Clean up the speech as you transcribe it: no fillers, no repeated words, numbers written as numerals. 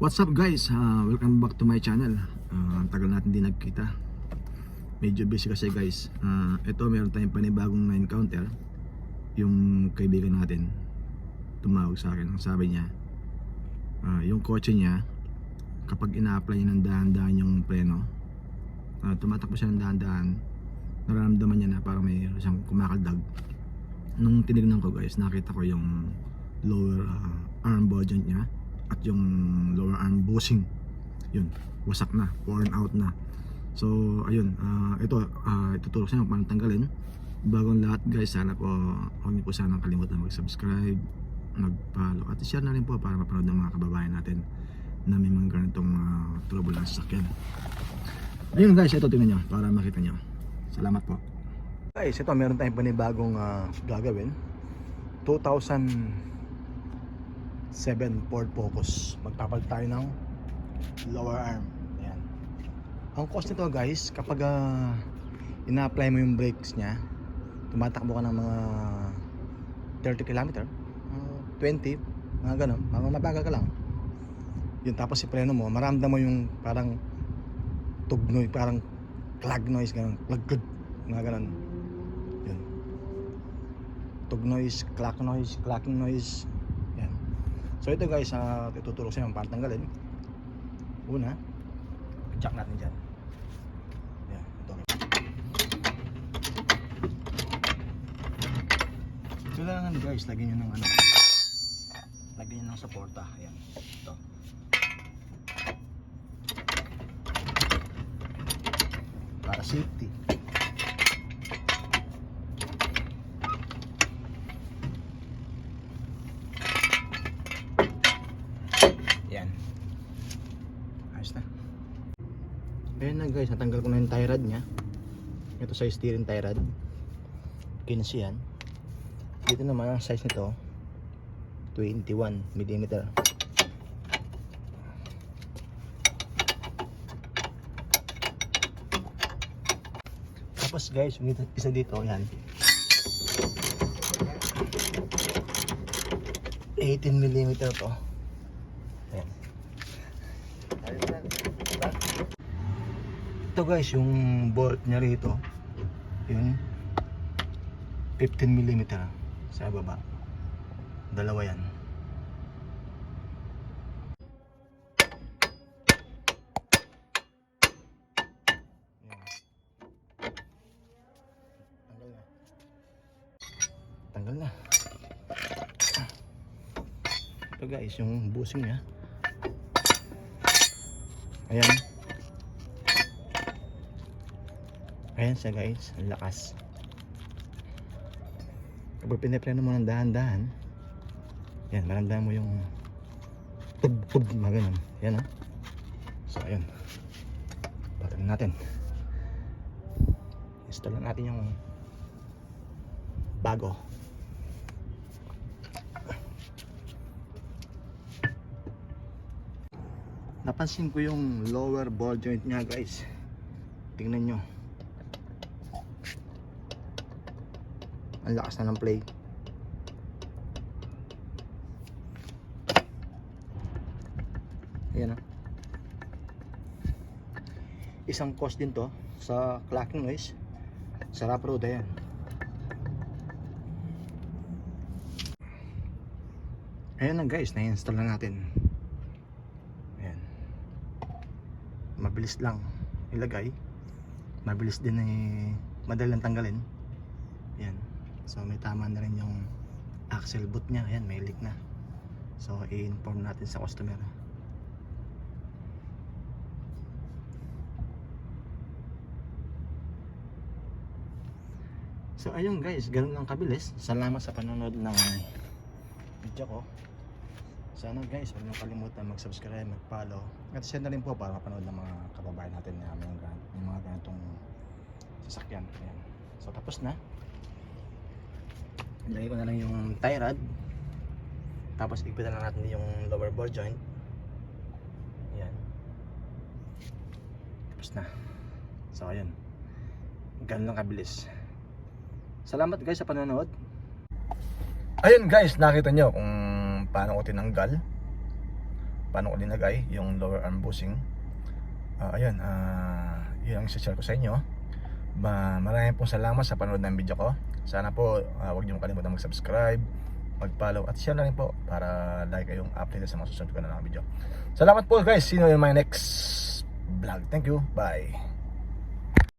What's up guys? Welcome back to my channel. Ang tagal natin din nagkita. Medyo busy kasi guys. Ito meron tayong panibagong na-encounter. Yung kaibigan natin tumawag sa akin. Ang sabi niya, yung kotse niya, kapag ina-apply niya ng dahan-dahan yung preno, tumatakbo siya ng dahan-dahan, nararamdaman niya na parang may siyang kumakaldag. Nung tinignan ko guys, nakita ko yung lower arm ball joint niya at yung lower arm bushing, yun, wasak na, worn out na. So ayun, ituturo sa inyo paano tanggalin. Bagong lahat guys, sana po huwag niyo po sanang kalimutan mag-subscribe, mag-follow at share na rin po para mapanood ng mga kababayan natin na may mga ganitong trouble na sasakyan. Ayun guys, ito tingnan nyo para makita nyo. Salamat po guys. Ito meron tayong panibagong gagawin. 2007 Ford Focus. Magpapalit tayo ng lower arm. Ayan. Ang cost nito guys, kapag ina-apply mo yung brakes nya, tumatakbo ka ng mga 30 km, 20, mga ganun, mabagal ka lang. Yun, tapos si preno mo, maramdam mo yung parang tugnoy, parang clag noise, ganun, clag, mga ganun. Yun. Tug noise, clacking noise. Yan. So ito guys, ituturo sa inyo paano tanggalin. Una, check natin dyan. Yan, ito. Kailangan guys, lagyan nyo ng lagyan nyo ng suporta. Ayan, ito. Para safety. Yan. Ayos na. Ayan na guys, natanggal ko na yung tie rod nya. Ito sa steering tie rod, 15 yan. Dito naman ang size nito, 21 mm. Tapos guys, yung isa dito, yan, 18 mm to. Ayan. Ito guys, yung bolt nya rito, yun, 15 mm sa baba. Dalawa yan. Tanggal na. Ito guys, yung busing nya. Ayan. Ayan siya guys, ang lakas. Kapag pinipreno mo ng dahan-dahan, yan, maramdaman mo yung tub-tub, mga ganun. Yan o. So ayun, patayin natin. Install natin yung bago. Napansin ko yung lower ball joint nya guys. Tingnan nyo, ang lakas na ng play. Ayan o. Isang cause din to sa clacking noise sa rough road. Ayan. Ayan na guys, na-install na natin. Ayan. Mabilis lang ilagay, mabilis din madali lang tanggalin. Ayan. So may tama na rin yung axle boot nya. Ayan, may leak na. So i-inform natin sa customer. So ayun guys, ganun lang kabilis. Salamat sa panonood ng video ko. Sana guys, huwag nyo kalimutan mag-subscribe, mag-follow at share na rin po para mapanood ng mga kababayan natin na may mga ganitong sasakyan. Ayan. So tapos na. Ilagay ko na lang yung tie rod. Tapos igpitan na natin yung lower ball joint. Ayan. Tapos na. So ayun, ganun lang kabilis. Salamat guys sa panonood. Ayun guys, nakita nyo kung paano ko tinanggal. paano ko linagay yung lower arm bushing. Ayun, yun ang share ko sa inyo. Maraming pong salamat sa panood ng video ko. Sana po huwag niyo kalimutan mag-subscribe, mag-follow at share na rin po para lagi kayong updated sa mga susunod ko na video. Salamat po guys. See you in my next vlog. Thank you. Bye.